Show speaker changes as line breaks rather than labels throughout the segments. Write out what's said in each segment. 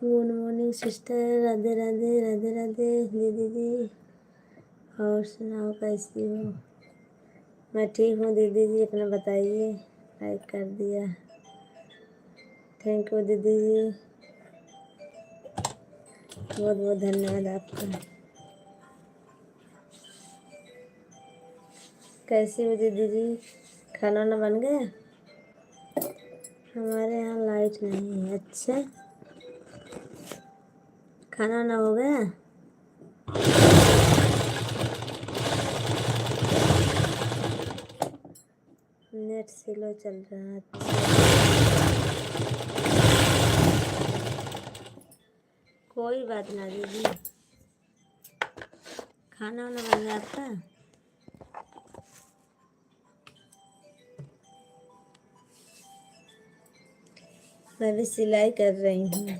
Good morning sister, Radhe Radhe Radhe Radhe दीदी जी। और सुनाओ कैसी हो? मैं ठीक हूँ दीदी जी, अपना बताइए। लाइक कर दिया, थैंक यू दीदी जी, बहुत बहुत धन्यवाद आपका। कैसी हो दीदी जी? खाना वाना बन गया? हमारे यहाँ लाइट नहीं है। अच्छा, खाना वाना हो गया? नेट स्लो चल रहा है। कोई बात ना दीदी, खाना वाना बन गया आपका? मैं भी सिलाई कर रही हूँ।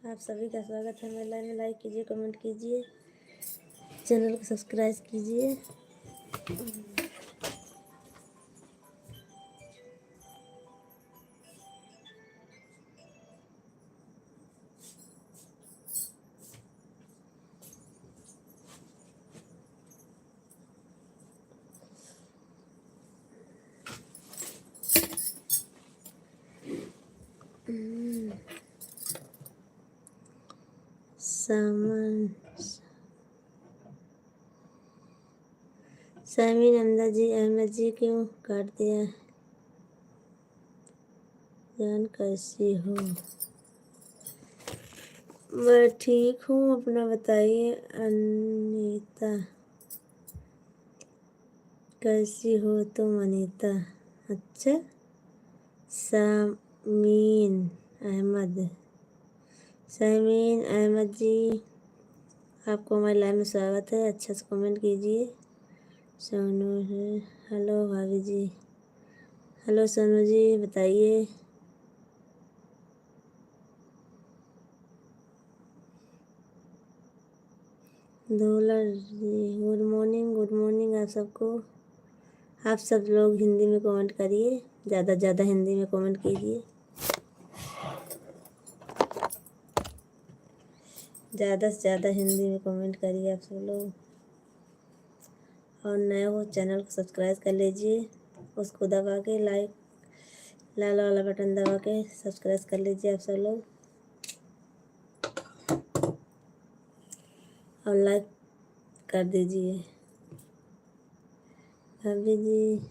आप सभी का स्वागत है मेरे लाइव में। लाइक कीजिए, कमेंट कीजिए, चैनल को सब्सक्राइब कीजिए। सामान सामी नंदा जी, अहमद जी क्यों काट दिया? जान कैसी हो? मैं ठीक हूँ, अपना बताइए। अनीता, कैसी हो तुम अनीता? अच्छा, सामीन अहमद, सामीन अहमद जी, आपको हमारे लाइव में स्वागत है। अच्छा से कमेंट कीजिए। सोनू है, हेलो भाभी जी, हेलो सोनू जी, बताइए। धोलर जी, गुड मॉर्निंग आप सबको। आप सब लोग हिंदी में कमेंट करिए, ज़्यादा से ज़्यादा हिंदी में कमेंट कीजिए। ज़्यादा से ज़्यादा हिंदी में कमेंट करिए आप सब लोग। और नए हो चैनल को सब्सक्राइब कर लीजिए, उसको दबा के लाइक लाल वाला बटन दबा के सब्सक्राइब कर लीजिए आप सब लोग। और लाइक कर दीजिए। भाभी जी,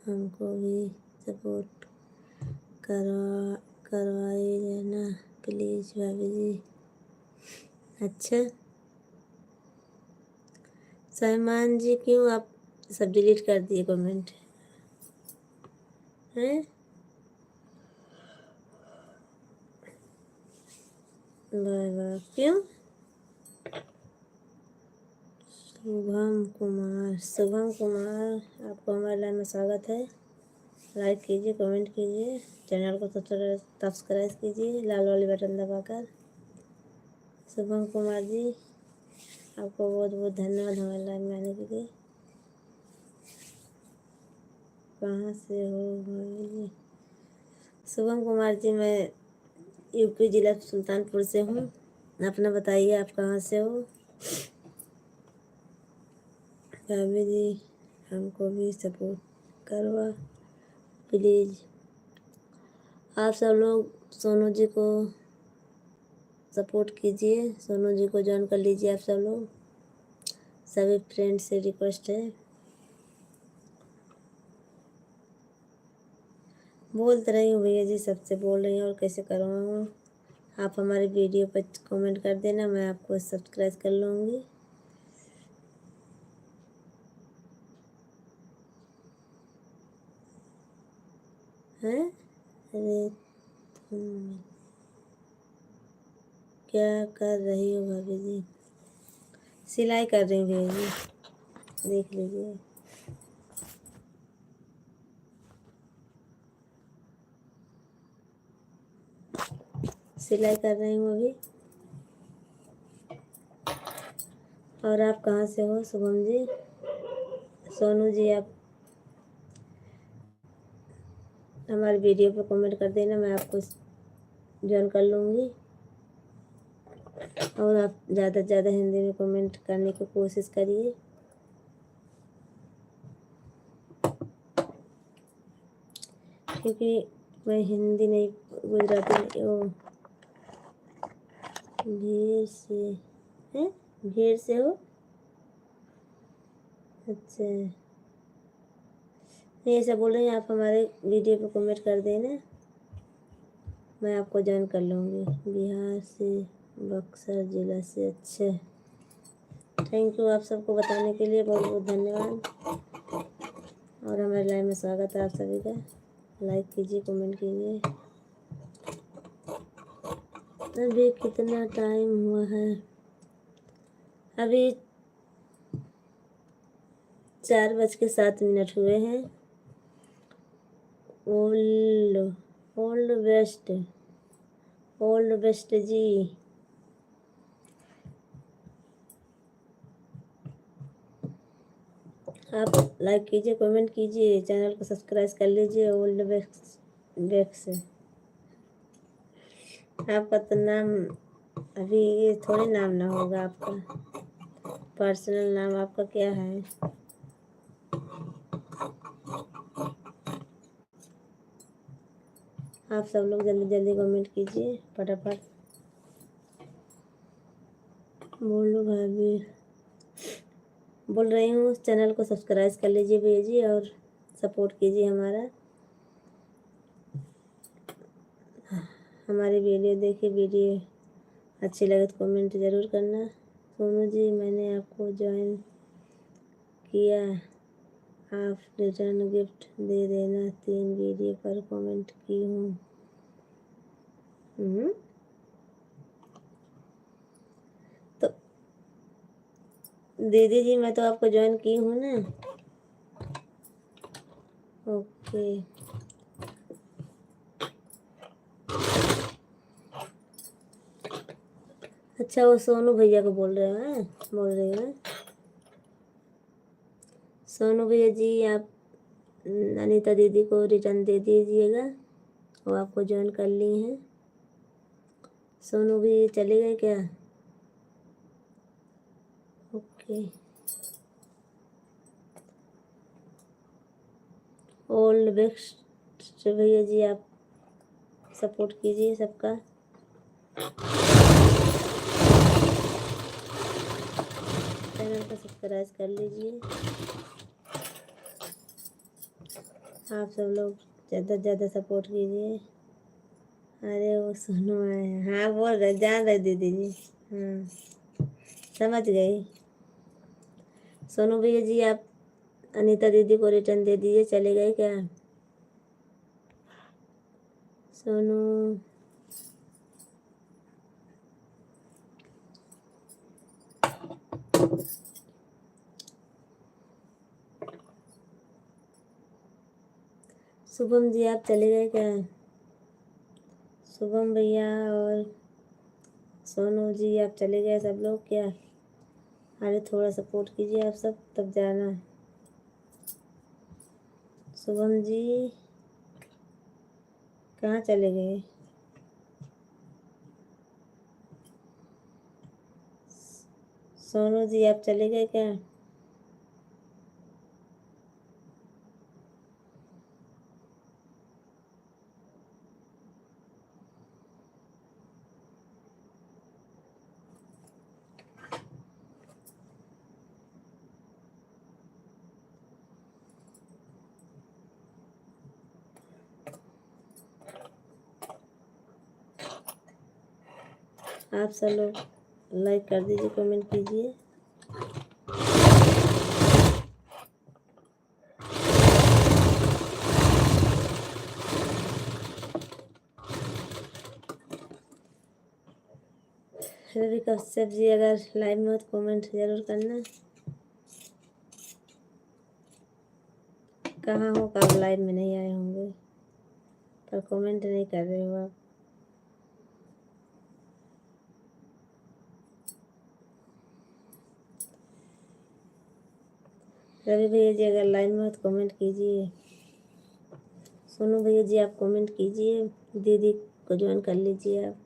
हमको भी सपोर्ट करवाइए रहना प्लीज़ भाभी जी। अच्छा, सलमान जी क्यों आप सब डिलीट कर दिए कमेंट हैं? वाह वाह, क्यों? शुभम कुमार, आपको हमारे लाइव में स्वागत है। लाइक कीजिए, कमेंट कीजिए, चैनल को सब्सक्राइब कीजिए लाल वाली बटन दबाकर। शुभम कुमार जी, आपको बहुत बहुत धन्यवाद हमारे लाइव में आने के लिए। कहाँ से हो भाभी जी? शुभम कुमार जी, मैं यूपी जिला सुल्तानपुर से हूँ। अपना बताइए, आप कहाँ से हो? भाभी जी, हमको भी सपोर्ट करवा प्लीज़। आप सब लोग सोनू जी को सपोर्ट कीजिए, सोनू जी को ज्वाइन कर लीजिए आप सब लोग। सभी फ्रेंड से रिक्वेस्ट है। बोल तो रही हूँ भैया जी, सबसे बोल रही हूँ और कैसे करवाऊँ? आप हमारे वीडियो पर कमेंट कर देना, मैं आपको सब्सक्राइब कर लूँगी। हैं? अरे तुम क्या कर रही हो भाभी जी? सिलाई कर रही हूँ भैया जी, देख लीजिए। सिलाई कर रही हूँ अभी। और आप कहाँ से हो शुभम जी? सोनू जी, आप हमारी वीडियो पर कमेंट कर देना, मैं आपको ज्वाइन कर लूँगी। और आप ज़्यादा से ज़्यादा हिंदी में कमेंट करने की कोशिश करिए। क्योंकि मैं हिंदी नहीं, गुजराती नहीं, ओ भीड़ से है, भीड़ से हो? अच्छा, नहीं ऐसा बोल रही हैं आप, हमारे वीडियो पे कमेंट कर देना, मैं आपको ज्वाइन कर लूँगी। बिहार से, बक्सर ज़िला से। अच्छा, थैंक यू आप सबको बताने के लिए, बहुत बहुत धन्यवाद। और हमारे लाइव में स्वागत है आप सभी का। लाइक कीजिए, कमेंट कीजिए। अभी कितना टाइम हुआ है? अभी 4:07 हुए हैं। Old old west, old west ji, आप लाइक कीजिए, कमेंट कीजिए, चैनल को सब्सक्राइब कर लीजिए। ओल्ड वेस्ट वेक्स, आपका तो नाम अभी ये थोड़ी नाम ना होगा आपका, पर्सनल नाम आपका क्या है? आप सब लोग जल्दी जल्दी कमेंट कीजिए फटाफट। बोलो भाभी, बोल रही हूँ चैनल को सब्सक्राइब कर लीजिए भैया जी, और सपोर्ट कीजिए हमारा। हमारी वीडियो देखिए, वीडियो अच्छी लगे तो कमेंट ज़रूर करना। सोनू जी, मैंने आपको ज्वाइन किया, आप रिटर्न गिफ्ट दे देना। 3 वीडियो पर कमेंट की हूँ। तो दीदी जी, मैं तो आपको ज्वाइन की हूँ ना। ओके, अच्छा वो सोनू भैया को बोल रहे हैं, बोल रही हैं सोनू भैया जी, आप अनीता दीदी को रिटर्न दे दीजिएगा, वो आपको ज्वाइन कर ली हैं। सोनू भी चले गए क्या? ओके, ओल्ड बेस्ट भैया जी, आप सपोर्ट कीजिए सबका। चैनल को सब्सक्राइब कर लीजिए। आप सब लोग ज़्यादा से ज़्यादा सपोर्ट कीजिए। अरे वो सोनू आए हैं, हाँ बोल रहे, जान रहे दीदी जी, हाँ समझ गई। सोनू भैया जी, आप अनीता दीदी को रिटर्न दे दीजिए, चले गए क्या सोनू? शुभम जी, आप चले गए क्या? शुभम भैया और सोनू जी, आप चले गए सब लोग क्या? अरे थोड़ा सपोर्ट कीजिए आप सब, तब जाना। शुभम जी कहाँ चले गए? सोनू जी, आप चले गए क्या? आप सब लोग लाइक कर दीजिए, कमेंट कीजिए। रवि कश्यप जी अगर लाइव में हो तो कमेंट जरूर करना। कहाँ हो, कब लाइव में नहीं आए होंगे पर कमेंट नहीं कर रहे हो आप। रवि भैया जी अगर लाइव में हो तो कमेंट कीजिए। सोनू भैया जी आप कमेंट कीजिए, दीदी को ज्वाइन कर लीजिए आप।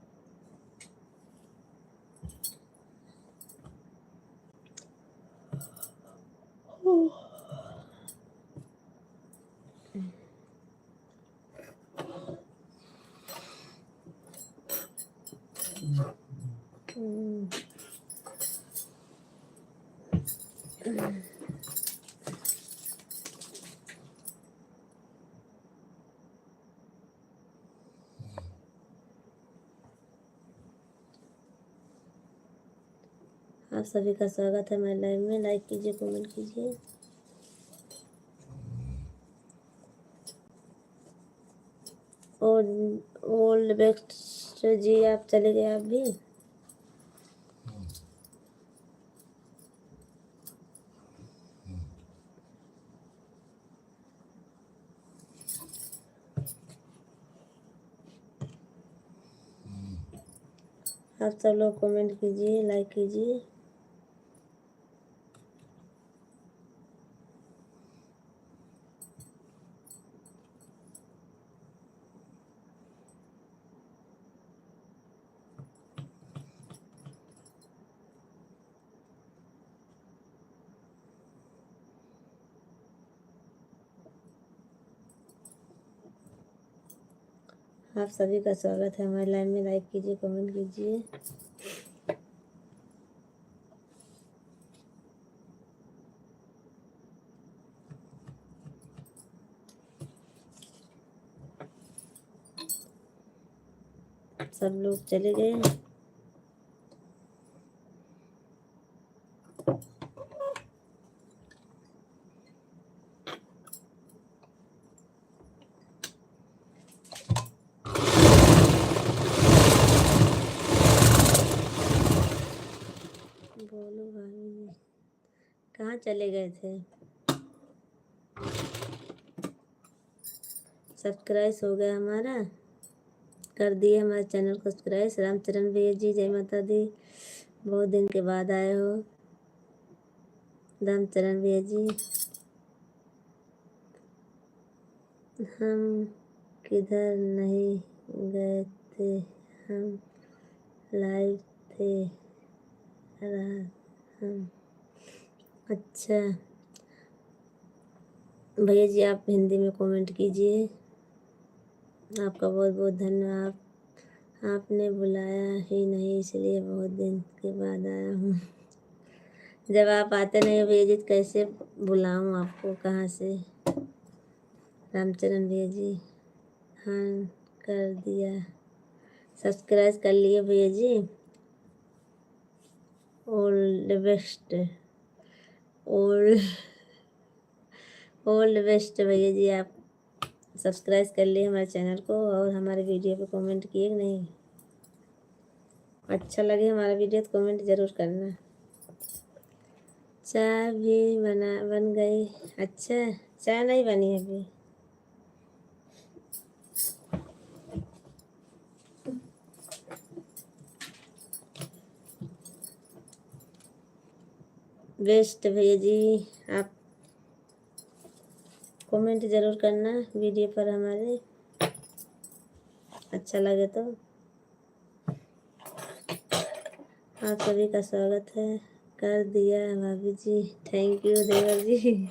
आप सभी का स्वागत है मेरे लाइव में। लाइक कीजिए, कमेंट कीजिए। और ओल्ड बेस्ट जी आप चले गए आप भी। आप सब लोग कमेंट कीजिए, लाइक कीजिए। आप सभी का स्वागत है हमारे लाइव में। लाइक कीजिए, कमेंट कीजिए। सब लोग चले गए। बोलो भाभी, कहाँ चले गए थे? सब्सक्राइब हो गया हमारा, कर दिए हमारे चैनल को सब्सक्राइब। रामचरण भैया जी जय माता दी, बहुत दिन के बाद आए हो। रामचरण भैया जी, हम किधर नहीं गए थे, हम लाइव थे। हम अच्छा भैया जी आप हिंदी में कमेंट कीजिए। आपका बहुत बहुत धन्यवाद। आपने बुलाया ही नहीं इसलिए बहुत दिन के बाद आया हूँ। जब आप आते नहीं हो भैया जी तो कैसे बुलाऊँ आपको, कहाँ से। रामचरण भैया जी हाँ कर दिया, सब्सक्राइब कर लिए भैया जी। Old best, old old best भैया जी आप सब्सक्राइब कर लिए हमारे चैनल को और हमारे वीडियो पे कमेंट किए कि नहीं। अच्छा लगे हमारा वीडियो तो कमेंट ज़रूर करना। चाय भी बन गई। अच्छा चाय नहीं बनी है अभी। बेस्ट भैया जी आप कमेंट ज़रूर करना वीडियो पर हमारे, अच्छा लगे तो। आप सभी का स्वागत है, कर दिया भाभी जी। थैंक यू देवर जी,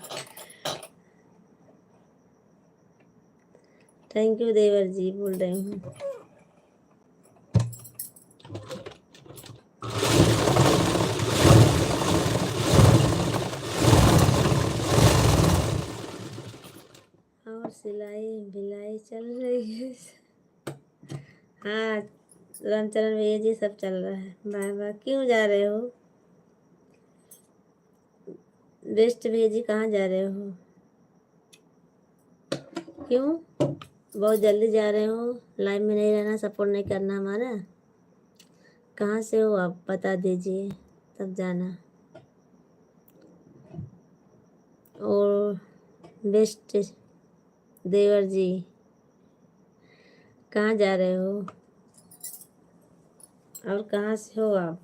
थैंक यू देवर जी बोल रही हूँ। और सिलाई भिलाई चल रही है। हाँ रामचरण भैया जी सब चल रहा है। Bye bye. क्यों जा रहे हो बेस्ट भैया जी, कहाँ जा रहे हो? क्यों बहुत जल्दी जा रहे हो? लाइव में नहीं रहना, सपोर्ट नहीं करना हमारा? कहाँ से हो आप बता दीजिए तब जाना। और बेस्ट देवर जी कहाँ जा रहे हो और कहाँ से हो आप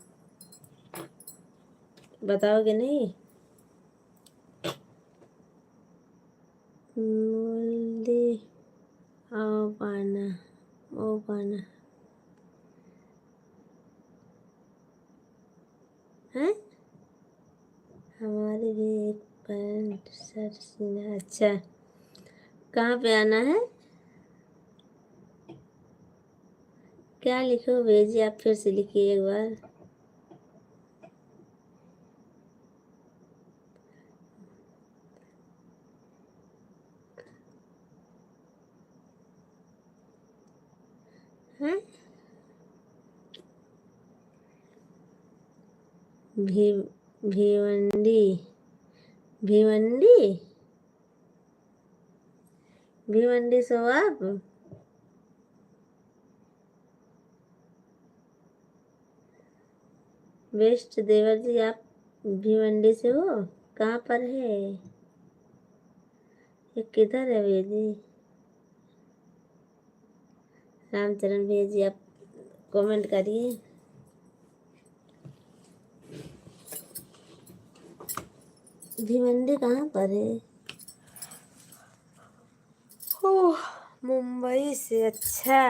बताओगे नहीं? मोल्दी आओ पाना ओ पाना है हमारी भी एक पैंट शर्ट सीना। अच्छा कहाँ पे आना है? क्या लिखो भेजिए आप फिर से लिखिए एक बार। हैं भी भिवंडी भिवंडी भिवंडी से हो आप? बेस्ट देवर जी आप भिवंडी से हो? कहाँ पर है ये किधर है भैया जी? रामचरण भैया जी आप कमेंट करिए। भिवंडी कहाँ पर है? ओह मुंबई से। अच्छा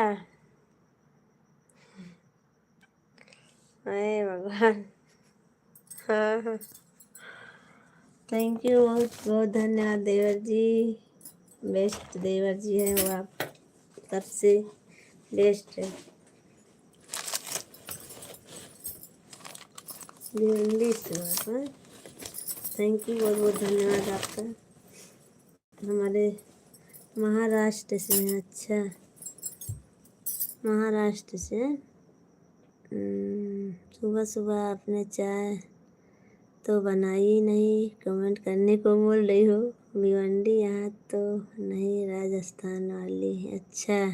अरे भगवान। हाँ हाँ थैंक यू बहुत बहुत धन्यवाद देवर जी। बेस्ट देवर जी हैं वो आप सबसे बेस्ट है। भिवंडी से हो आप हैं? थैंक यू बहुत बहुत धन्यवाद आपका। हमारे महाराष्ट्र से हैं। अच्छा महाराष्ट्र से। सुबह सुबह आपने चाय तो बनाई ही नहीं कमेंट करने को बोल रही हो। भिवंडी यहाँ तो नहीं राजस्थान वाली। अच्छा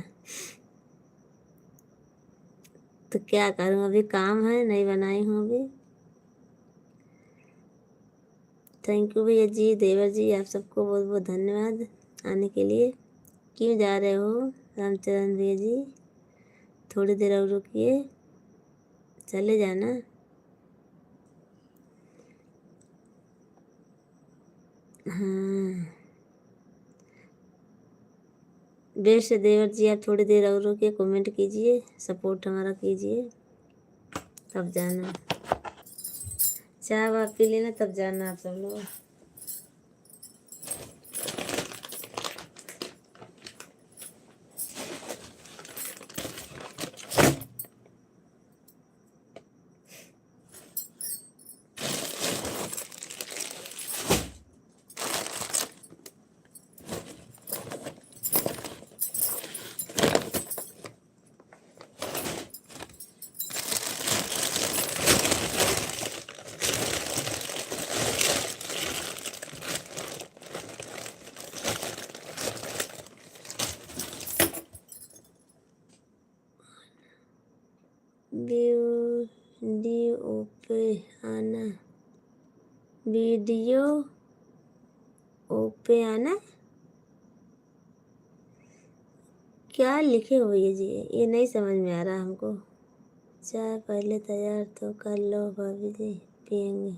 तो क्या करूँ अभी काम है नहीं बनाई हूँ अभी। थैंक यू भैया जी देवर जी आप सबको बहुत बहुत धन्यवाद आने के लिए। क्यों जा रहे हो रामचरण भैया जी? थोड़ी देर और रुकिए चले जाना। हाँ बेस्ट देवर जी आप थोड़ी देर और रुकिए कमेंट कीजिए सपोर्ट हमारा कीजिए तब जाना। चाय वाय पी लेना तब जाना आप सब लोग। वीडियो पे आना वीडियो पे आना क्या लिखे हो ये नहीं समझ में आ रहा हमको। चाय पहले तैयार तो कर लो भाभी जी पियेंगे।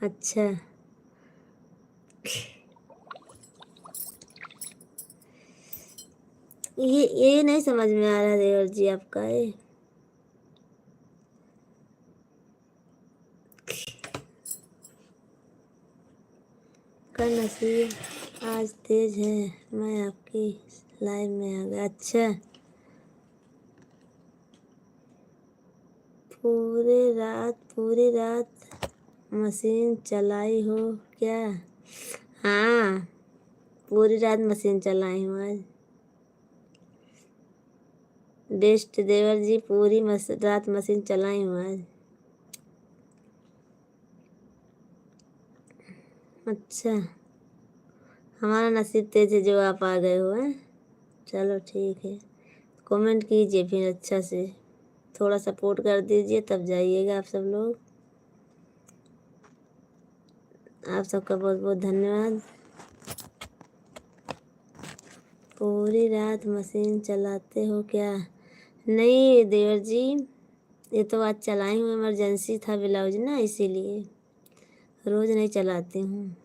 अच्छा ये नहीं समझ में आ रहा देवर जी आपका ये। कर नसीब आज तेज है मैं आपकी लाइव में आ गया। अच्छा पूरी रात मशीन चलाई हो क्या? हाँ पूरी रात मशीन चलाई हूँ आज। बेस्ट देवर जी पूरी रात मशीन चलाई हूँ आज। अच्छा हमारा नसीब तेज है जो आप आ गए हो हैं। चलो ठीक है कमेंट कीजिए फिर अच्छा से। थोड़ा सपोर्ट कर दीजिए, तब जाइएगा आप सब लोग। आप सबका बहुत बहुत धन्यवाद। पूरी रात मशीन चलाते हो क्या? नहीं देवर जी, ये तो आज चलाई हूँ, इमरजेंसी था ब्लाउज ना, इसीलिए। रोज़ नहीं चलाती हूँ,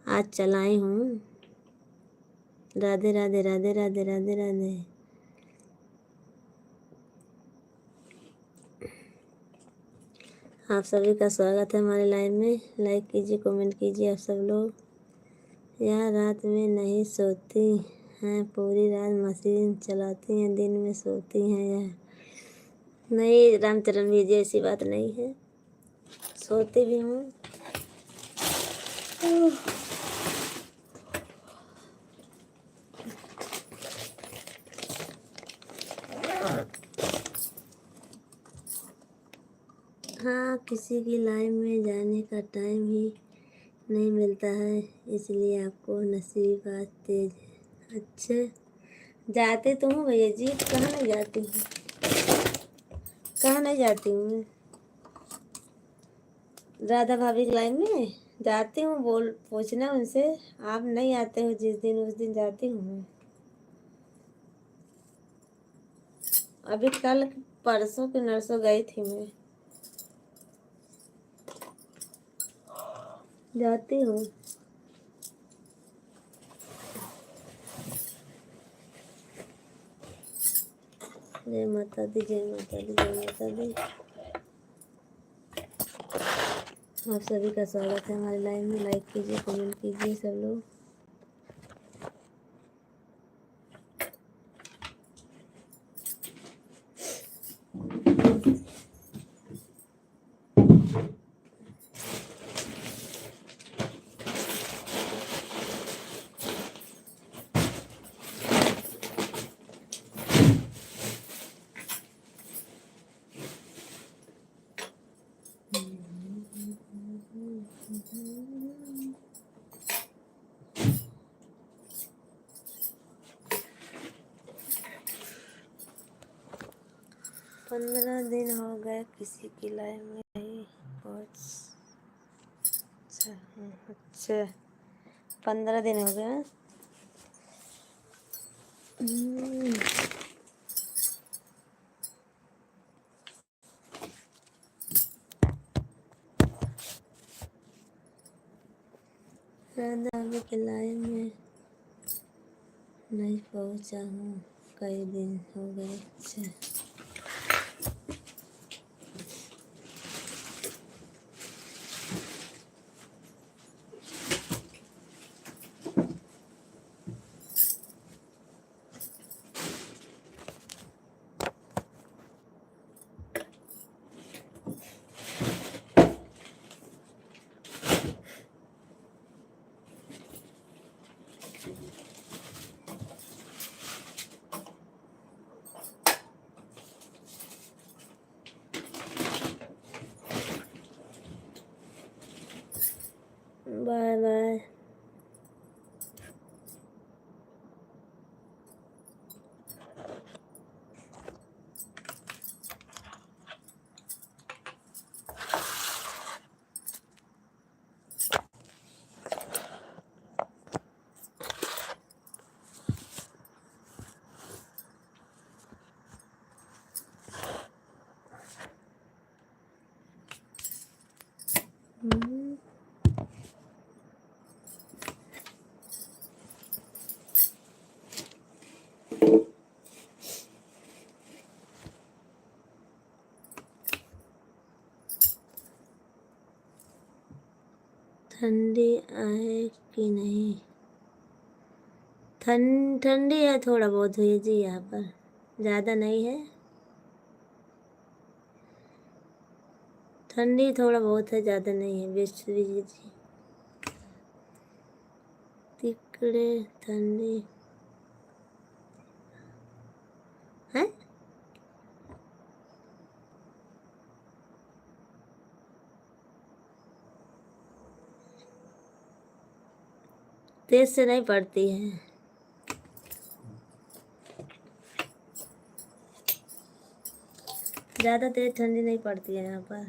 आज चलाई हूँ। राधे राधे राधे राधे राधे राधे। आप सभी का स्वागत है हमारे लाइव में। लाइक कीजिए, कमेंट कीजिए आप सब लोग। यार रात में नहीं सोती हैं, पूरी रात मशीन चलाती हैं, दिन में सोती हैं यार? नहीं रामचरण विजय, ऐसी बात नहीं है, सोती भी हूँ। हाँ, किसी की लाइव में जाने का टाइम ही नहीं मिलता है, इसलिए आपको नसीब आज तेज है। अच्छा, जाते तो हूँ भैया जी, कहाँ नहीं जाती हूँ, कहाँ नहीं जाती हूँ मैं। राधा भाभी की लाइव में जाती हूँ, बोल पूछना उनसे, आप नहीं आते हो जिस दिन, उस दिन जाती हूँ मैं। अभी कल परसों के नरसों गई थी मैं, जाती हूँ। जय माता दी, जय माता दी, जय माता दी। आप सभी का स्वागत है हमारे लाइव में। लाइक कीजिए, कमेंट कीजिए सब लोग। पंद्रह दिन हो गए किसी की लाइव में नहीं पहुँच। अच्छा, 15 दिन हो गए। राधा भाभी के लाइव में नहीं पहुँचा हूँ, कई दिन हो गए। अच्छा, बाय बाय। ठंडी आए कि नहीं? ठंडी है, थोड़ा बहुत हुई जी, यहाँ पर ज़्यादा नहीं है। ठंडी थोड़ा बहुत है, ज़्यादा नहीं है। बेस्ट जी, तिकड़े ठंडी है। तेज से नहीं पड़ती है। ज़्यादा तेज़ ठंडी नहीं पड़ती है यहाँ पर।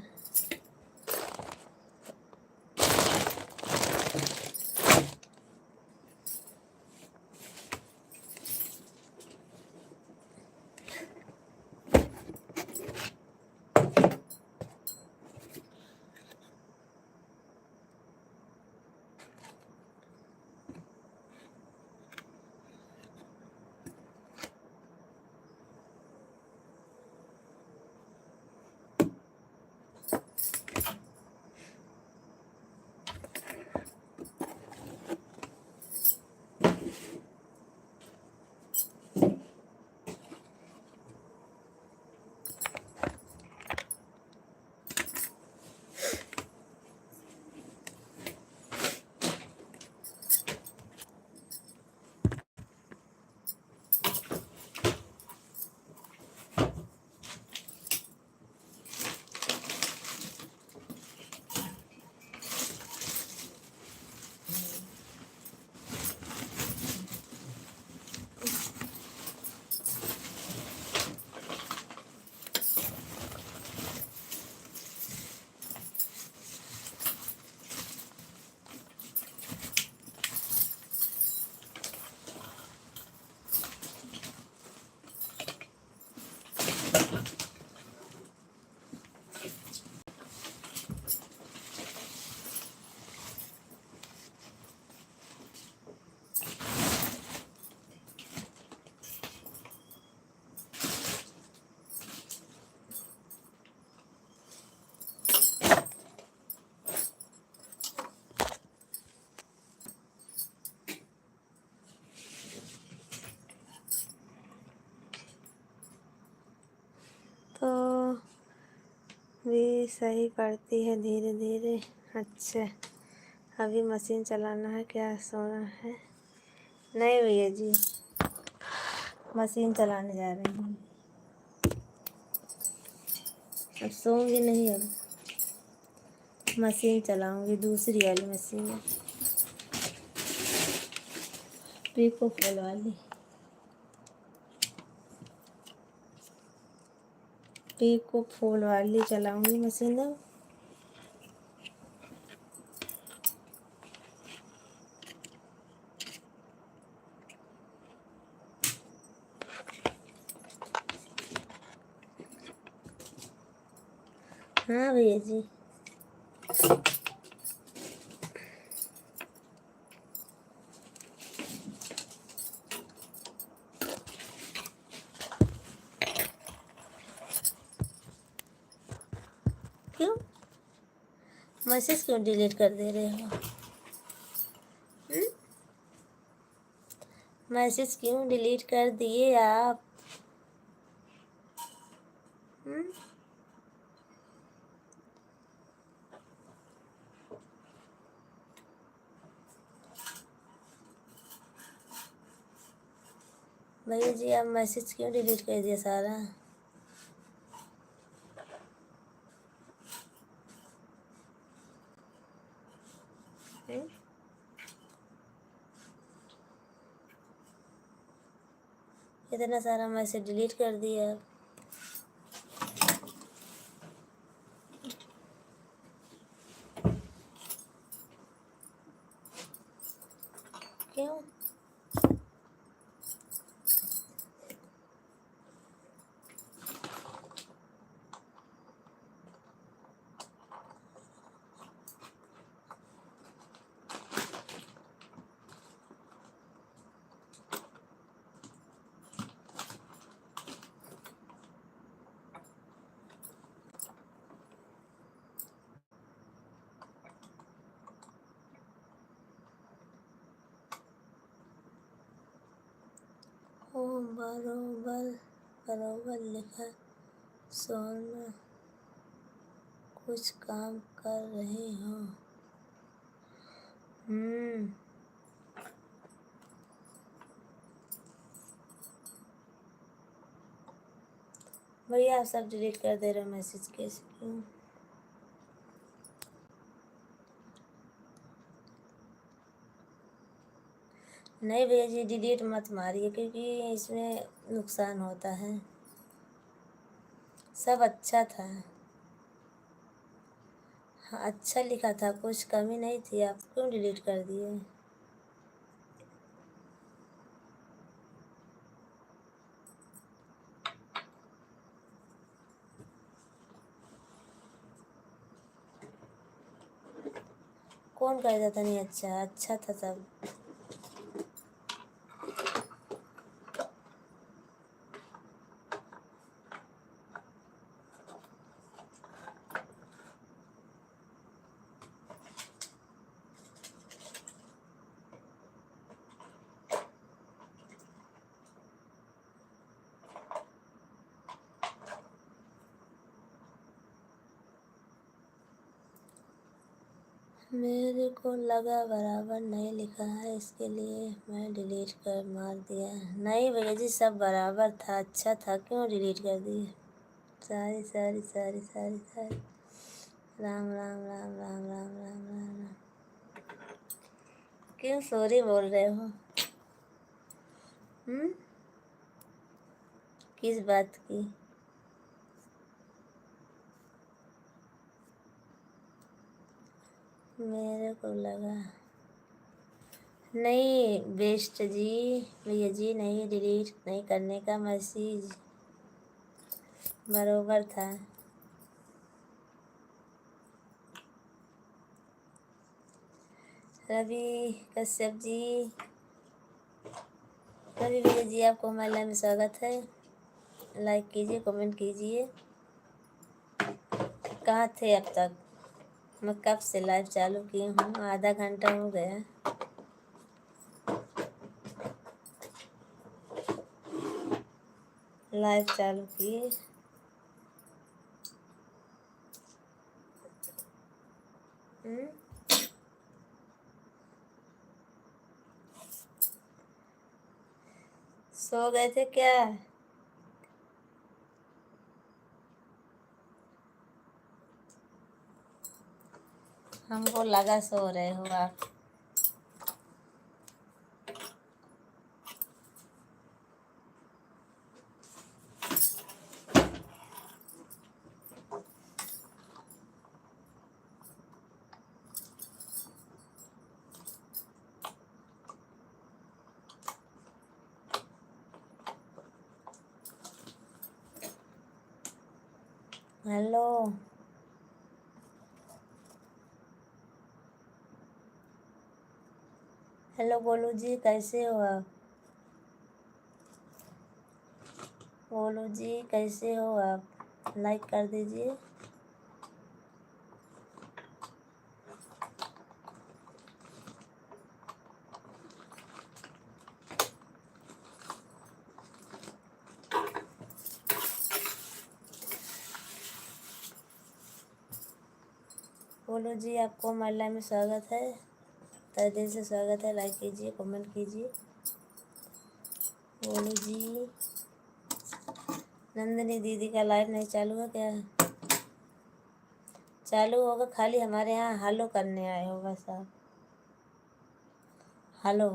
तो भी सही पड़ती है धीरे धीरे। अच्छा, अभी मशीन चलाना है क्या, सोना है? नहीं भैया जी, मशीन चलाने जा रही हूँ। अब सोऊंगी नहीं, अब मशीन चलाऊंगी, दूसरी वाली मशीन है, पीको फॉल वाली। पीको फॉल वाली चलाऊंगी मशीन अब। हाँ भैया जी। क्यों मैसेज क्यों डिलीट कर दे रहे हो? मैसेज क्यों डिलीट कर दिए आप? भैया जी, आप मैसेज क्यों डिलीट कर दिया सारा? इतना सारा मैसेज डिलीट कर दिया। क्यों? ओ बरोबर बरोबर लिखा। सोना, कुछ काम कर रही हो? भैया आप सब डिलीट कर दे रहे हो मैसेज, कैसे क्यों? नहीं भैया जी, डिलीट मत मारिए, क्योंकि इसमें नुकसान होता है। सब अच्छा था। हाँ अच्छा लिखा था, कुछ कमी नहीं थी, आप क्यों डिलीट कर दिए? कौन कहता था नहीं अच्छा? अच्छा था सब। मेरे को लगा बराबर नहीं लिखा है, इसके लिए मैं डिलीट कर मार दिया। नहीं भैया जी, सब बराबर था, अच्छा था, क्यों डिलीट कर दिए? सारी सारी सारी सारी सारी। राम राम राम राम राम राम राम राम। क्यों सॉरी बोल रहे हो? हम्म? किस बात की? मेरे को लगा नहीं बेस्ट जी, भैया जी नहीं, डिलीट नहीं करने का, मैसेज बरोबर था। रवि कश्यप जी, रवि भैया जी, आपको हमारे लाइव में स्वागत है। लाइक कीजिए, कमेंट कीजिए। कहाँ थे अब तक? मैं कब से लाइव चालू की हूँ, आधा घंटा हो गया। लाइव चालू किए। सो गए थे क्या? हमको लगा सो रहे हो आप। हेलो हेलो गोलू जी, कैसे हो आप? गोलू जी कैसे हो आप? लाइक कर दीजिए। गोलू जी, आपको हमारे लाइव में स्वागत है, तहे दिल से स्वागत है। लाइक कीजिए, कमेंट कीजिए। गोलू जी, नंदिनी दीदी का लाइव नहीं चालू है क्या? चालू होगा, खाली हमारे यहाँ हेलो करने आए हो बस आप। हेलो,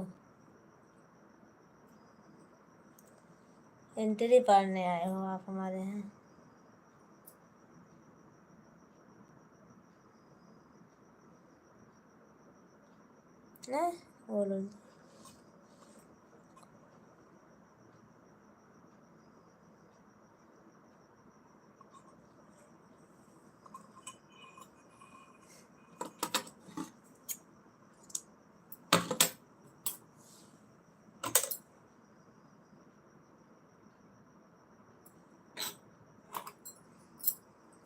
एंट्री पाड़ने आए हो आप हमारे यहाँ। नहीं बोलो जी।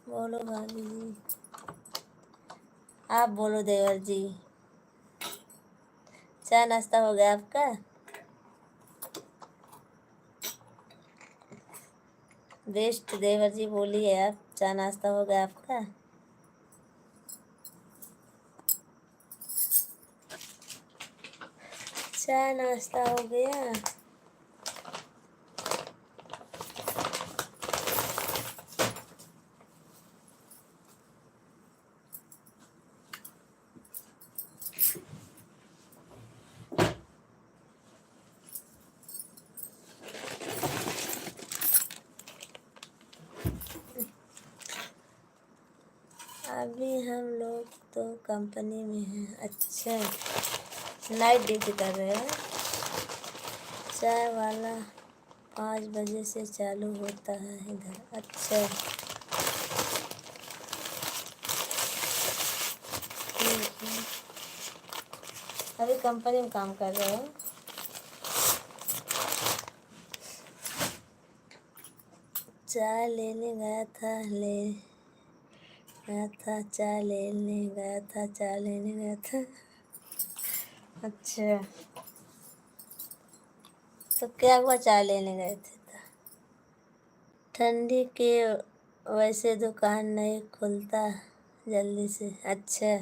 बोलो भाभी जी, आप बोलो देवर जी। चाय नाश्ता हो गया आपका? बेस्ट देवर जी बोलिए, आप चाय नाश्ता हो गया आपका? चाय नाश्ता हो गया? अभी हम लोग तो कंपनी में हैं। अच्छा, नाइट ड्यूटी कर रहे हैं। चाय वाला 5 बजे से चालू होता है इधर। अच्छा, ठीक है। अभी कंपनी में काम कर रहे हैं। चाय लेने गया था चाय लेने गया था। अच्छा, तो क्या हुआ चाय लेने गए थे तो? ठंडी के वैसे दुकान नहीं खुलता जल्दी से। अच्छा,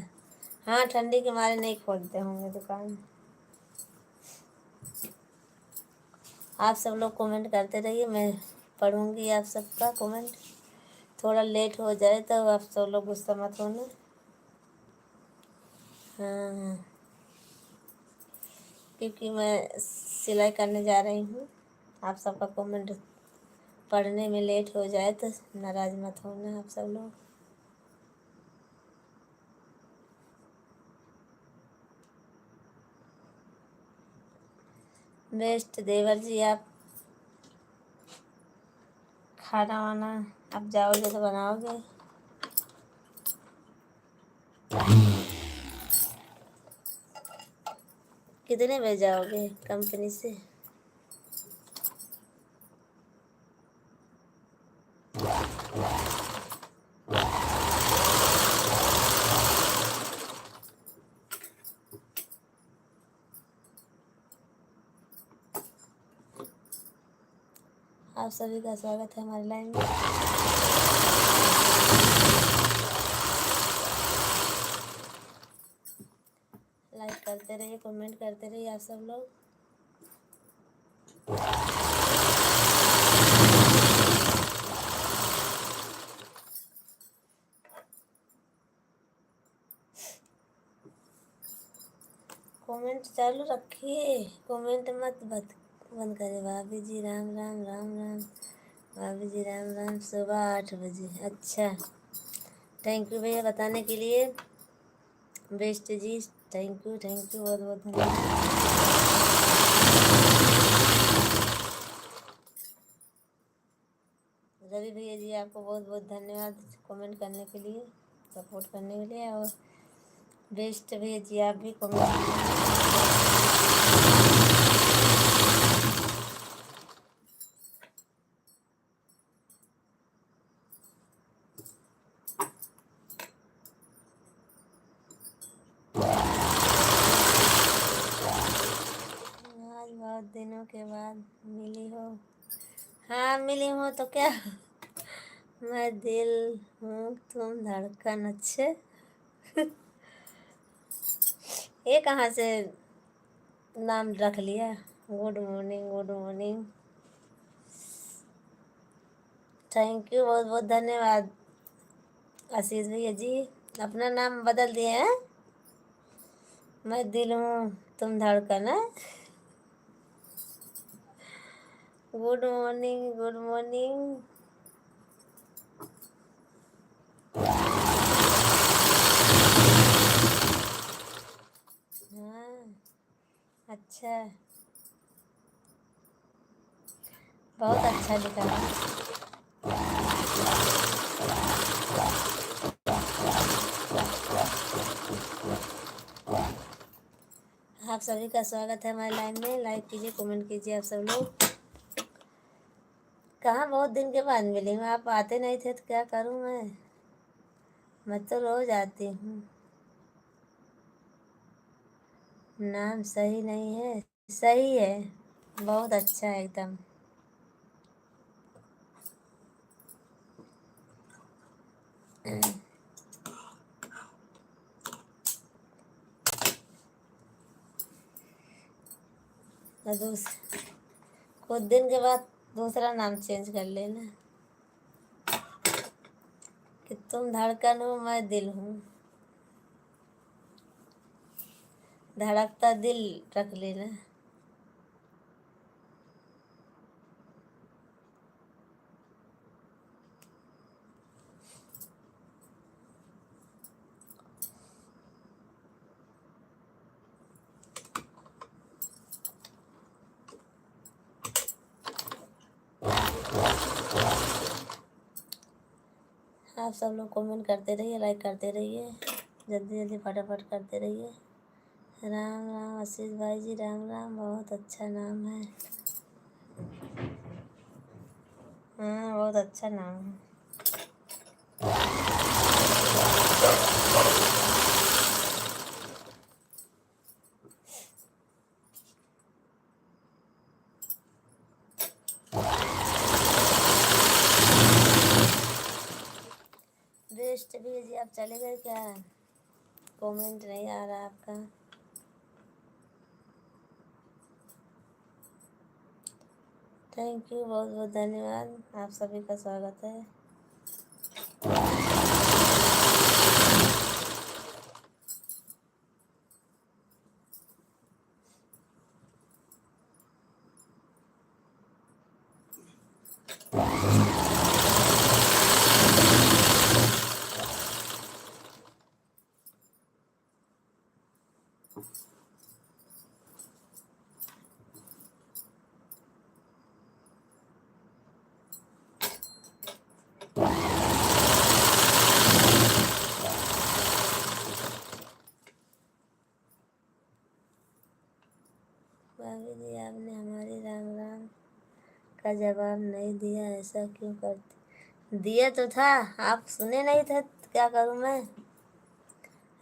हाँ, ठंडी के मारे नहीं खोलते होंगे दुकान। आप सब लोग कमेंट करते रहिए, मैं पढ़ूंगी आप सबका कमेंट। थोड़ा लेट हो जाए तो आप सब लोग गुस्सा मत होना। हाँ, क्योंकि मैं सिलाई करने जा रही हूँ। आप सबका कमेंट पढ़ने में लेट हो जाए तो नाराज़ मत होना आप सब लोग। बेस्ट देवर जी, आप खाना वाना आप जाओगे तो बनाओगे? कितने बजे जाओगे कंपनी से? आप सभी का स्वागत है हमारे लाइन में। लाइक करते रहिए, कमेंट करते रहिए आप सब लोग। कमेंट चालू रखिए, कमेंट मत बंद करिए। भाभी जी राम राम राम राम। भाभी जी राम राम। सुबह 8 बजे। अच्छा, थैंक यू भैया बताने के लिए। बेस्ट जी, थैंक यू बहुत बहुत धन्यवाद। रवि भैया जी, आपको बहुत बहुत धन्यवाद कमेंट करने के लिए, सपोर्ट करने के लिए। और बेस्ट भैया जी, आप भी कमेंट। आज बहुत दिनों के बाद मिली हो। हाँ, मिली हूँ तो क्या। मैं दिल हूँ तुम धड़कन। अच्छे, ये कहाँ से नाम रख लिया? Good morning, good morning. Thank you बहुत बहुत धन्यवाद आशीष भैया जी, अपना नाम बदल दिए हैं। मैं दिल हूँ तुम धड़कन है। Good morning, good morning. हाँ, अच्छा, बहुत अच्छा लिखा है। आप सभी का स्वागत है हमारे लाइन में। लाइक कीजिए, कमेंट कीजिए आप सब लोग। कहाँ बहुत दिन के बाद मिली हूँ, आप आते नहीं थे तो क्या करूँ मैं तो रोज आती हूँ। नाम सही नहीं है? सही है, बहुत अच्छा है एकदम। तो कुछ दिन के बाद दूसरा नाम चेंज कर लेना कि तुम धड़कन हो मैं दिल हूँ। धड़कता दिल रख लेना। आप सब लोग कमेंट करते रहिए, लाइक करते रहिए, जल्दी जल्दी फटाफट करते रहिए। राम राम आशीष भाई जी, राम राम, बहुत अच्छा नाम है। हाँ, बहुत अच्छा नाम है। बेस्ट भी जी, आप चले गए क्या? कमेंट नहीं आ रहा आपका। थैंक यू, बहुत बहुत धन्यवाद, आप सभी का स्वागत है। भाभी जी, आपने हमारी राम राम का जवाब नहीं दिया, ऐसा क्यों करते? दिया तो था, आप सुने नहीं थे, क्या करूं मैं?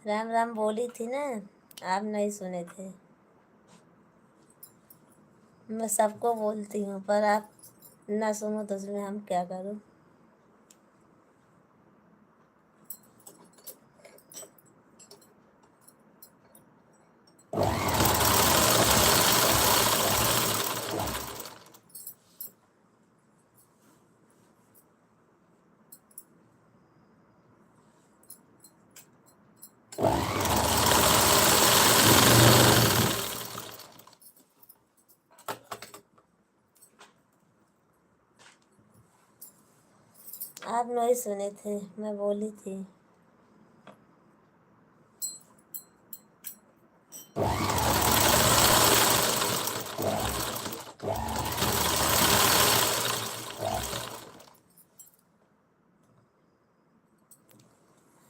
राम राम बोली थी ना, आप नहीं सुने थे। मैं सबको बोलती हूँ, पर आप ना सुनो तो उसमें हम क्या करूं? आप नहीं सुने थे, मैं बोली थी।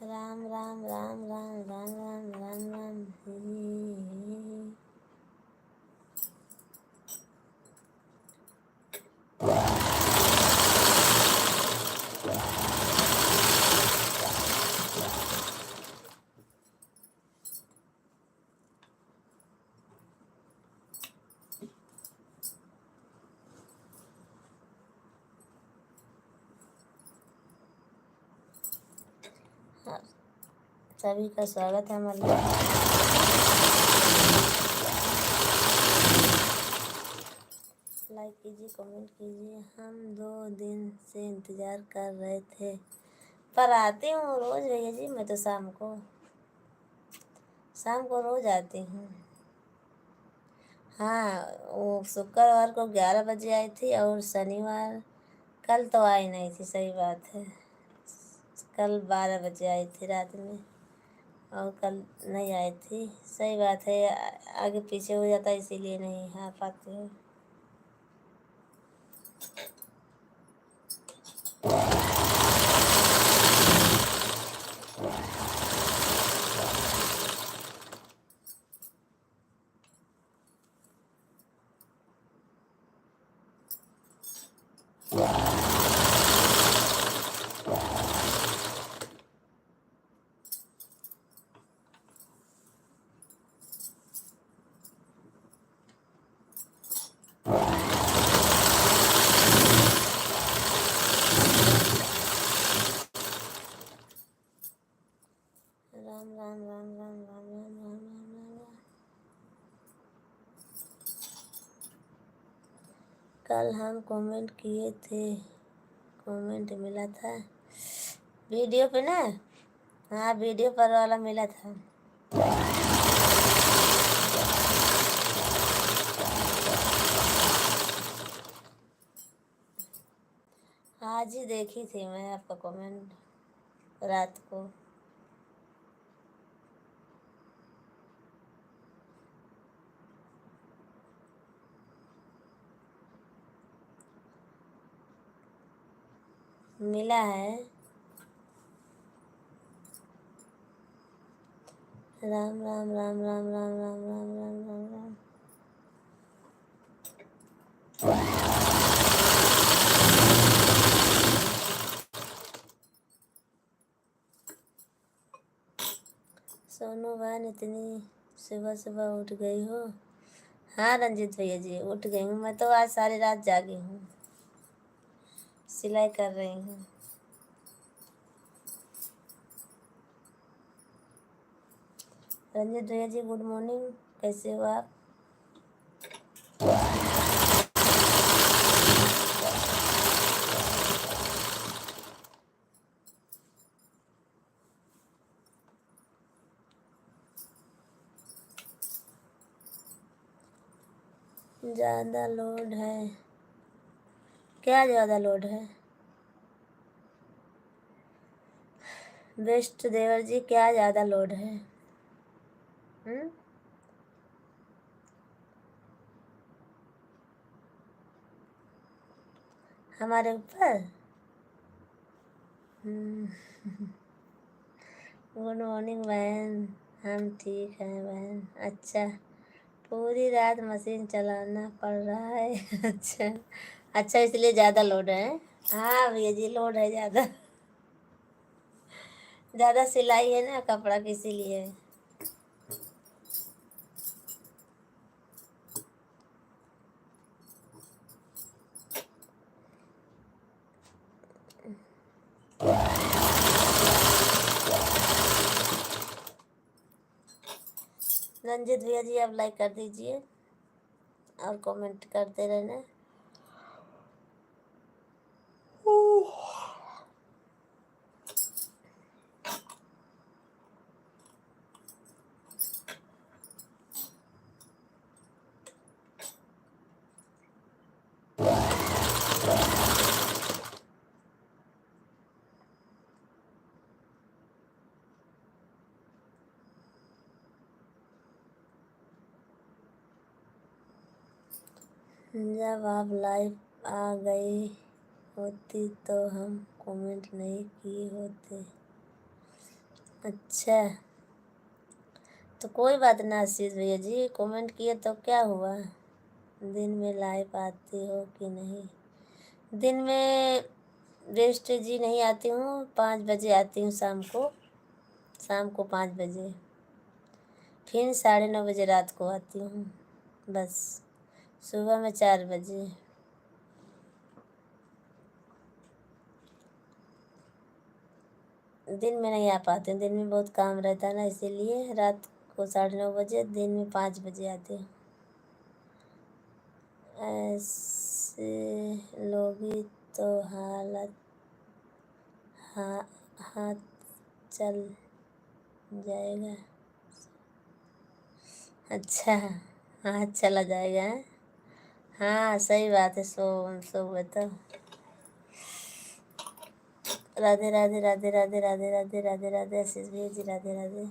राम राम राम राम राम राम राम राम ही। हाँ, सभी का स्वागत है हमारे। लाइक कीजिए, कमेंट कीजिए। हम 2 दिन से इंतज़ार कर रहे थे, पर आती हूँ रोज़ भैया जी, मैं तो शाम को रोज़ आती हूँ। हाँ, वो शुक्रवार को 11 बजे आई थी, और शनिवार कल तो आई नहीं थी, सही बात है। कल 12 बजे आई थी रात में, और कल नहीं आई थी, सही बात है। आगे पीछे हो जाता है, इसीलिए नहीं आ पाते हो। राम राम राम राम राम राम राम राम राम। कल हम कमेंट किए थे, कमेंट मिला था वीडियो पे ना। हाँ, वीडियो पर वाला मिला था। आज ही देखी थी मैं आपका कमेंट, रात को। मिला है। राम राम राम राम राम राम राम राम राम राम। सोनू बहन इतनी सुबह सुबह उठ गई हो? हाँ रंजित भैया जी उठ गई हूँ, मैं तो आज सारी रात जागी हूँ, सिलाई कर रही हूँ। रंजित भैया जी गुड मॉर्निंग, कैसे हो आप? ज़्यादा लोड है? क्या ज़्यादा लोड है? बेस्ट देवर जी क्या ज़्यादा लोड है? हुँ? हमारे ऊपर? गुड मॉर्निंग बहन, हम ठीक हैं बहन। अच्छा, पूरी रात मशीन चलाना पड़ रहा है। अच्छा अच्छा, इसलिए ज़्यादा लोड है। हाँ भैया जी लोड है ज़्यादा, ज़्यादा सिलाई है ना कपड़ा की, इसीलिए। रंजित भैया जी आप लाइक कर दीजिए और कमेंट करते रहना। जब आप लाइव आ गई होती तो हम कमेंट नहीं किए होते। अच्छा, तो कोई बात ना आशीष भैया जी, कमेंट किए तो क्या हुआ? दिन में लाइव आती हो कि नहीं? दिन में बेस्ट जी नहीं आती हूँ, 5 बजे आती हूँ शाम को 5 बजे, फिर 9:30 बजे रात को आती हूँ, बस सुबह में 4 बजे। दिन में नहीं आ पाते, दिन में बहुत काम रहता है ना, इसीलिए रात को 9:30 बजे, दिन में 5 बजे आती हूँ। ऐसे लोगी तो हाथ चल जाएगा। अच्छा, हाथ चला जाएगा। हाँ सही बात है, सो हुए तो। राधे राधे राधे राधे राधे राधे राधे राधे आशीष भैया जी, राधे राधे।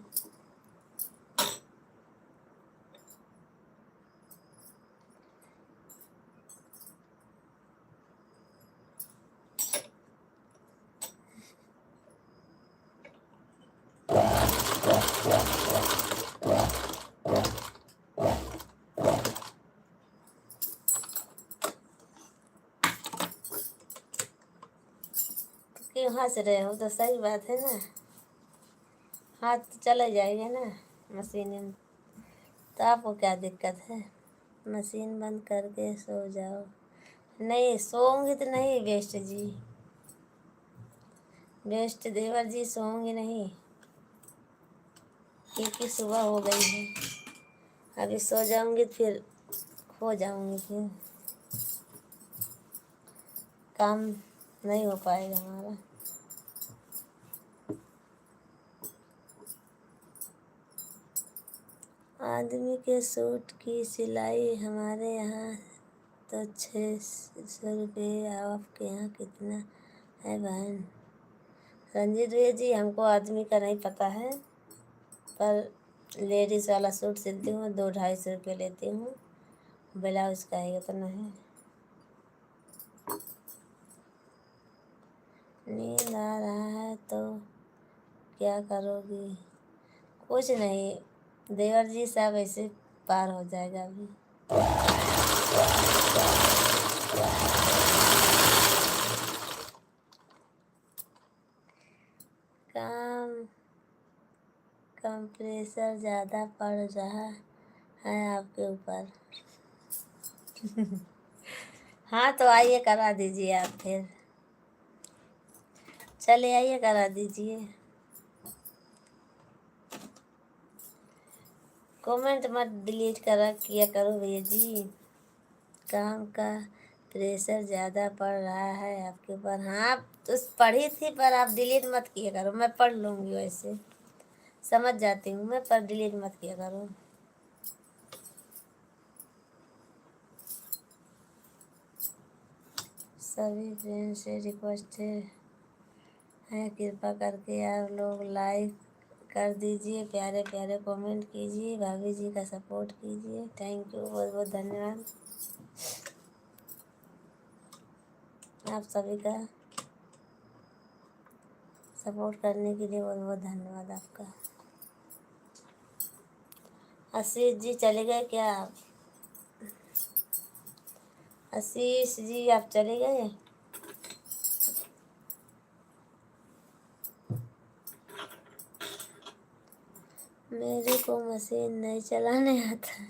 क्यों हंस रहे हो? तो सही बात है ना, हाथ तो चले जाएंगे ना मशीन में, तो आपको क्या दिक्कत है? मशीन बंद करके सो जाओ। नहीं सोऊंगी तो नहीं बेस्ट जी, बेस्ट देवर जी सोऊंगी नहीं, क्योंकि सुबह हो गई है। अभी सो जाऊंगी फिर खो जाऊंगी, फिर काम नहीं हो पाएगा हमारा। आदमी के सूट की सिलाई हमारे यहाँ तो 600 रुपये, आपके यहाँ कितना है बहन? रंजीत भैया जी हमको आदमी का नहीं पता है, पर लेडीज़ वाला सूट सिलती हूँ, 200-250 रुपये लेती हूँ, ब्लाउज का ही उतना है। नींद आ रहा है तो क्या करोगी? कुछ नहीं देवर जी, सब ऐसे पार हो जाएगा अभी। काम कंप्रेसर ज़्यादा पड़ रहा है आपके ऊपर। हाँ तो आइए करा दीजिए आप फिर, चले आइए करा दीजिए। कमेंट मत डिलीट करा किया करो भैया जी। काम का प्रेशर ज़्यादा पड़ रहा है आपके ऊपर। हाँ तो पढ़ी थी पर आप डिलीट मत किया करो, मैं पढ़ लूँगी, वैसे समझ जाती हूँ मैं, पर डिलीट मत किया करो। सभी फ्रेंड से रिक्वेस्ट है कृपा करके आप लोग लाइक कर दीजिए, प्यारे प्यारे कमेंट कीजिए, भाभी जी का सपोर्ट कीजिए। थैंक यू, बहुत बहुत धन्यवाद आप सभी का सपोर्ट करने के लिए, बहुत बहुत धन्यवाद आपका। आशीष जी चले गए क्या? आशीष जी आप चले गए? मेरे को मशीन नहीं चलाने आता,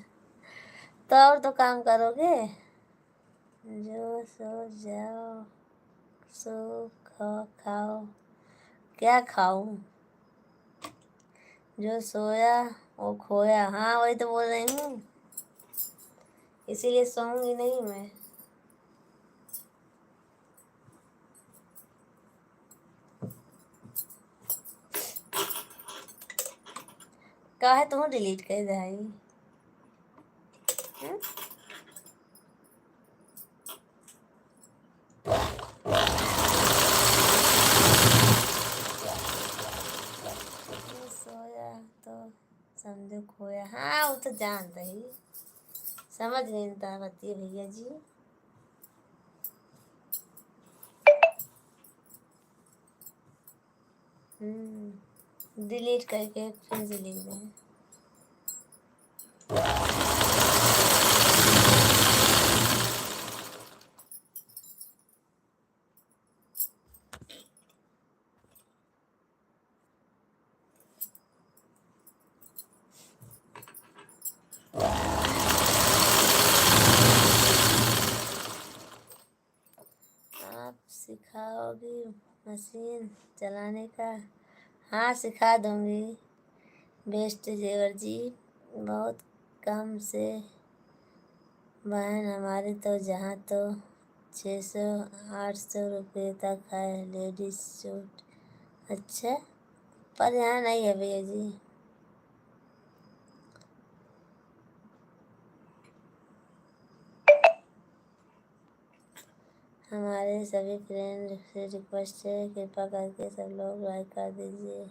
तो और तो काम करोगे। जो सो जाओ सो खाओ। क्या खाऊं? जो सोया वो खोया। हाँ वही तो बोल रही हूँ, इसीलिए सोऊंगी नहीं मैं। काहे तुम डिलीट कर दाई? सोया तो समझो खोया। हाँ वो तो जान रही, समझ नहीं था बतिए भैया जी। डिलीट करके फिर से लिख दें। आप सिखाओगी मशीन चलाने का? हाँ सिखा दूंगी। बेस्ट जेवर जी, बहुत कम से बहन हमारे तो, जहाँ तो 600-800 रुपये तक है लेडीज सूट। अच्छा पर यहाँ नहीं है भैया जी। हमारे सभी फ्रेंड से रिक्वेस्ट है कृपा करके सब लोग लाइक कर दीजिए।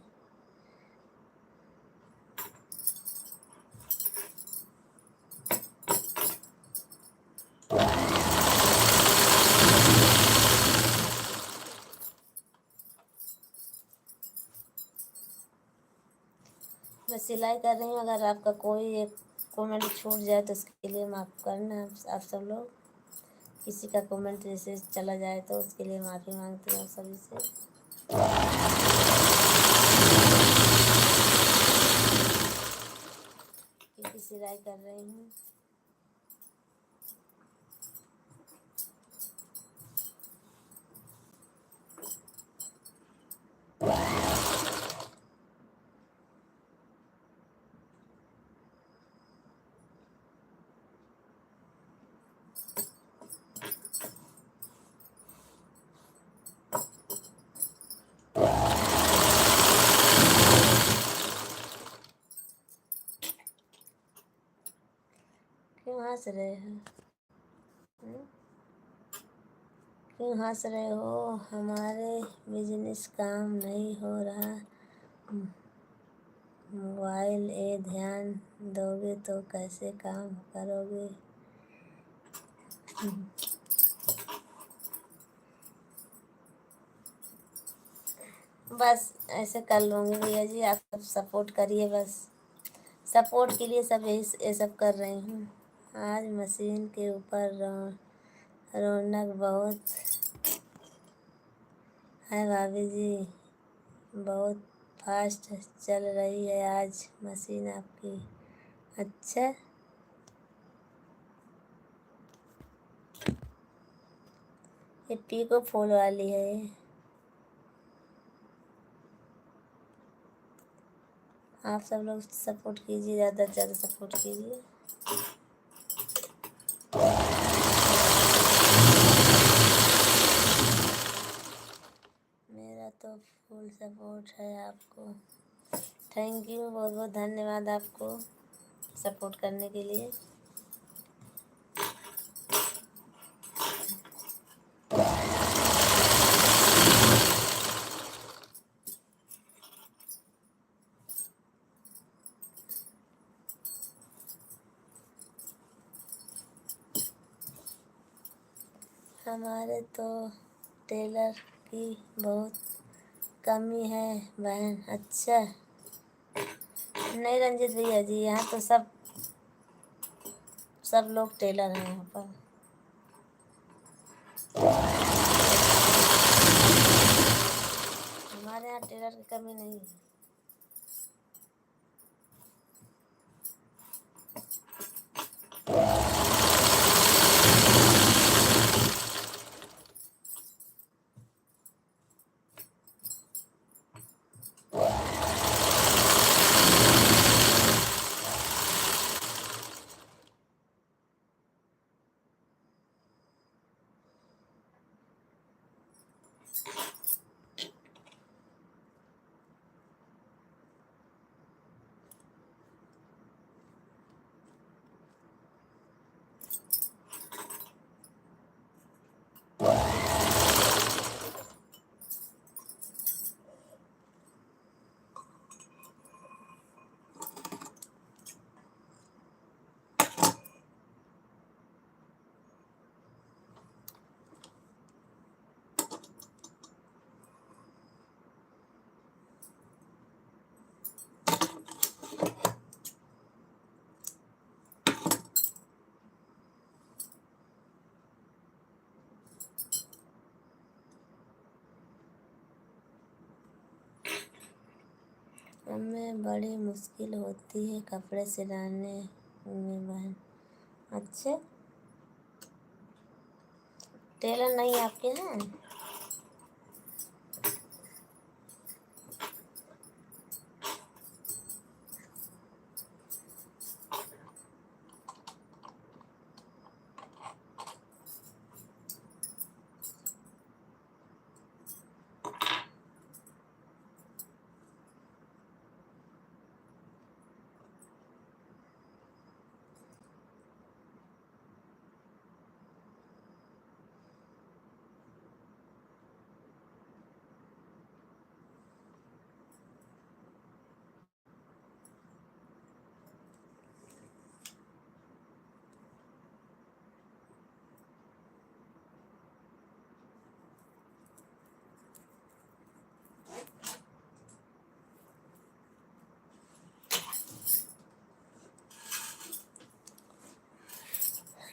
मैं सिलाई कर रही हूँ, अगर आपका कोई एक कमेंट छूट जाए तो उसके लिए माफ़ करना आप सब लोग। किसी का कमेंट जैसे चला जाए तो उसके लिए माफ़ी मांगती हूँ सभी से। क्योंकि सिलाई कर रही हूँ। क्यों हंस रहे हो? क्यों हंस रहे हो? हमारे बिजनेस काम नहीं हो रहा। मोबाइल ए ध्यान दोगे तो कैसे काम करोगे? बस ऐसे कर लूँगी भैया जी, आप सब सपोर्ट करिए बस। सपोर्ट के लिए सब यही ये सब कर रही हूँ। आज मशीन के ऊपर रौनक बहुत है भाभी जी, बहुत फास्ट चल रही है आज मशीन आपकी। अच्छा, ये पीको फूल वाली है ये। आप सब लोग सपोर्ट कीजिए, ज़्यादा से ज़्यादा सपोर्ट कीजिए। मेरा तो फुल सपोर्ट है आपको। थैंक यू, बहुत बहुत धन्यवाद आपको सपोर्ट करने के लिए। हमारे तो टेलर की बहुत कमी है बहन। अच्छा, नहीं रंजित भैया जी, यहाँ तो सब लोग टेलर हैं यहाँ पर। हमारे यहाँ टेलर की कमी नहीं है। हमें बड़ी मुश्किल होती है कपड़े सिलाने में बहन। अच्छा, टेलर नहीं आपके हैं?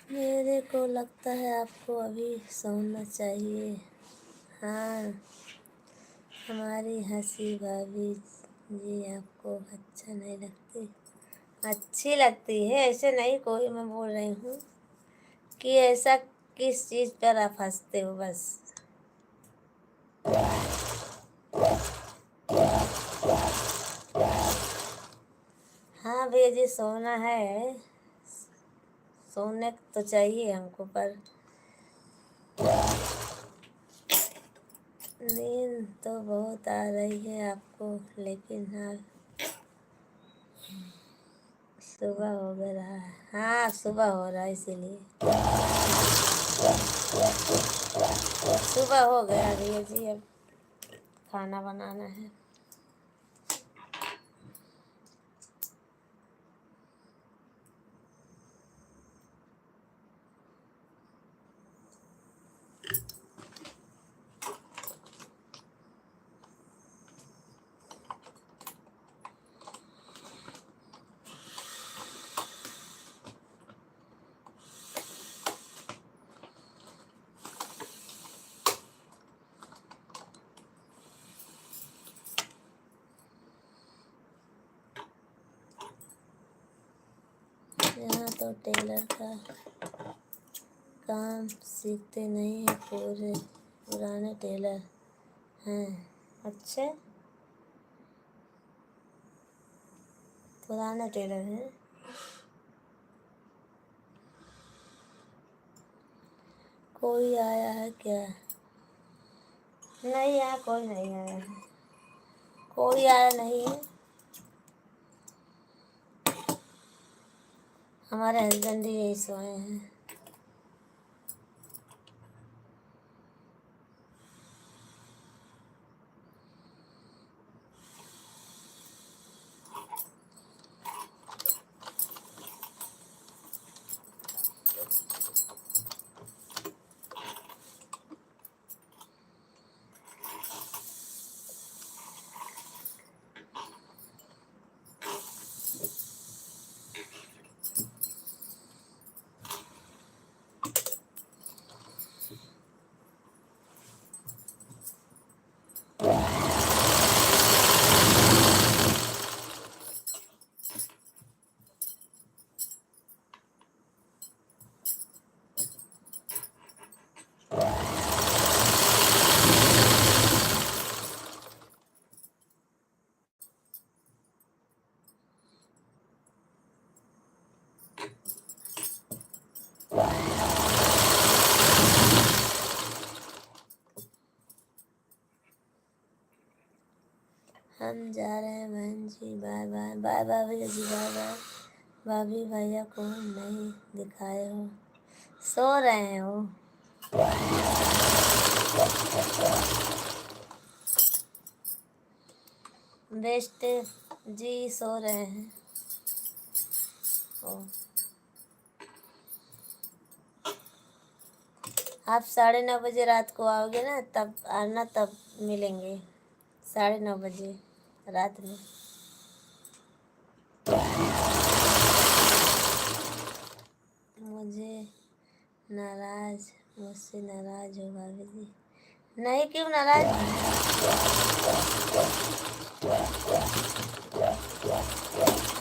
मेरे को लगता है आपको अभी सोना चाहिए। हाँ, हमारी हंसी भाभी जी आपको अच्छा नहीं लगती? अच्छी लगती है, ऐसे नहीं कोई मैं बोल रही हूँ कि ऐसा किस चीज़ पर आप हंसते हो बस। हाँ भैया जी, सोना है, सोने तो चाहिए हमको, पर नींद तो बहुत आ रही है आपको, लेकिन हाँ सुबह हो गया रहा है। हाँ, सुबह हो रहा है इसीलिए। सुबह हो गया भैया जी, अब खाना बनाना है। तो टेलर का काम सीखते नहीं हैं, पुराने टेलर हैं। अच्छा, पुराने टेलर हैं। कोई आया है क्या? नहीं आया, कोई नहीं आया है, कोई आया नहीं है। हमारे हस्बैंड ही यही सोए हैं। हम जा रहे हैं बहन जी, बाय बाय। बाय बाय भैया जी, बाय बाय। भाभी भैया को नहीं दिखाए हो, सो रहे हो? बेस्ट जी सो रहे हैं। ओ, आप 9:30 रात को आओगे ना, तब आना, तब मिलेंगे 9:30 रात में। मुझसे नाराज हो भाभी जी? नहीं, क्यों नाराज?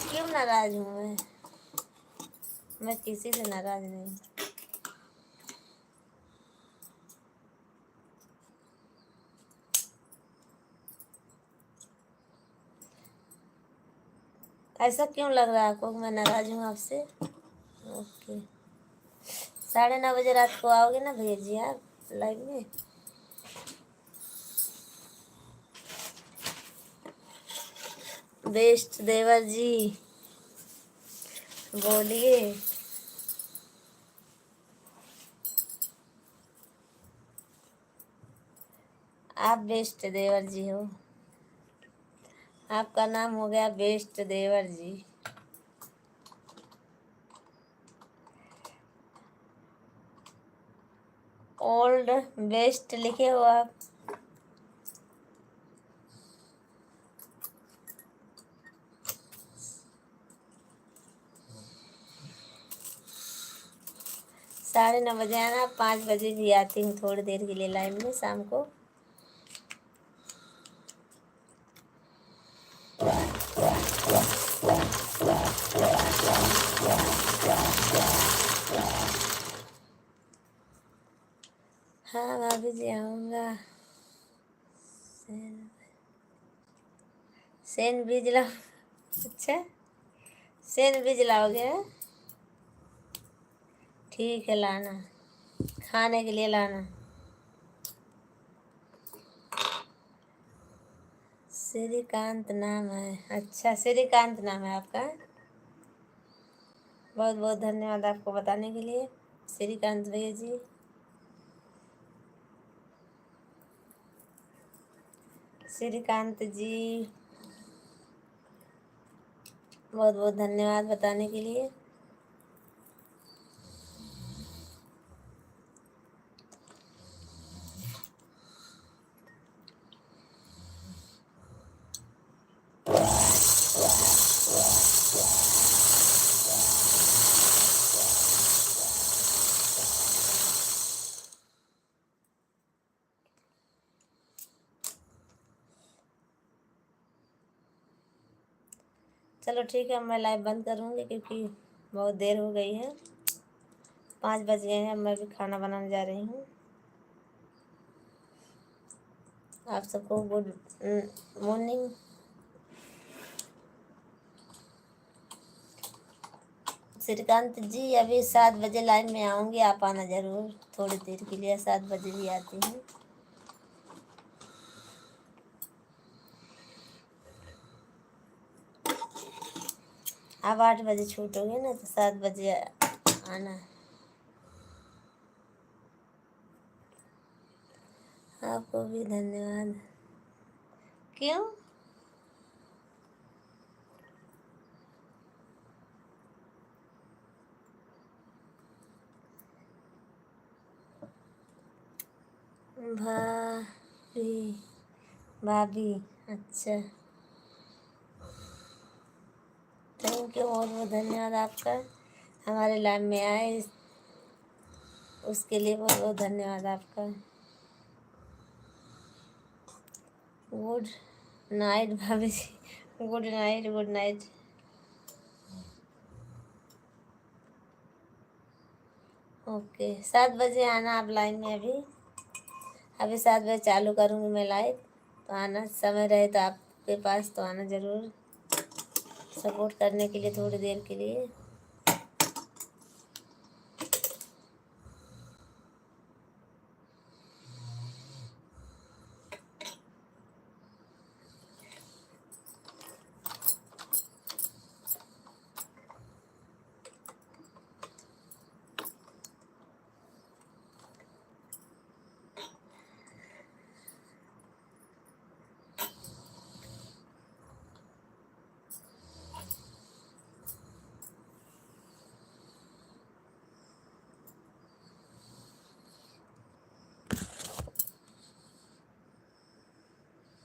क्यों नाराज हूँ मैं किसी से नाराज नहीं। ऐसा क्यों लग रहा है आपको मैं नाराज हूँ आपसे? ओके, 9:30 रात को आओगे ना भैया जी आप लाइव में? बेस्ट देवर जी बोलिए। आप बेस्ट देवर जी हो, आपका नाम हो गया बेस्ट देवर जी। ओल्ड बेस्ट लिखे हो आप। साढ़े 9 आना, 5 भी आती हूँ थोड़ी देर के लिए लाइव में शाम को। हाँ भाभी जी आऊँगा। सैंडविच लाओ? अच्छा, सैंडविच लाओगे? ठीक है, लाना, खाने के लिए लाना। श्रीकांत नाम है? अच्छा, श्रीकांत नाम है आपका? बहुत बहुत धन्यवाद आपको बताने के लिए श्रीकांत भैया जी। श्रीकांत जी बहुत बहुत धन्यवाद बताने के लिए। चलो ठीक है, मैं लाइव बंद करूँगी क्योंकि बहुत देर हो गई है, 5 बज गए हैं। अब मैं भी खाना बनाने जा रही हूँ। आप सबको गुड मॉर्निंग। श्रीकांत जी अभी 7 बजे लाइन में आऊँगी, आप आना ज़रूर थोड़ी देर के लिए। 7 बजे भी आती हूँ। आप 8 बजे छूटोगे ना, तो 7 बजे आना। आपको भी धन्यवाद। क्यों? भाभी भाभी, अच्छा, थैंक यू, बहुत बहुत धन्यवाद आपका। हमारे लाइन में आए उसके लिए बहुत बहुत धन्यवाद आपका। गुड नाइट भाभी जी, good night, good night. Okay, 7 बजे आना आप लाइन में। अभी 7 बजे चालू करूँगी मैं लाइव, तो आना, समय रहे तो आपके पास तो आना ज़रूर, सपोर्ट करने के लिए थोड़ी देर के लिए।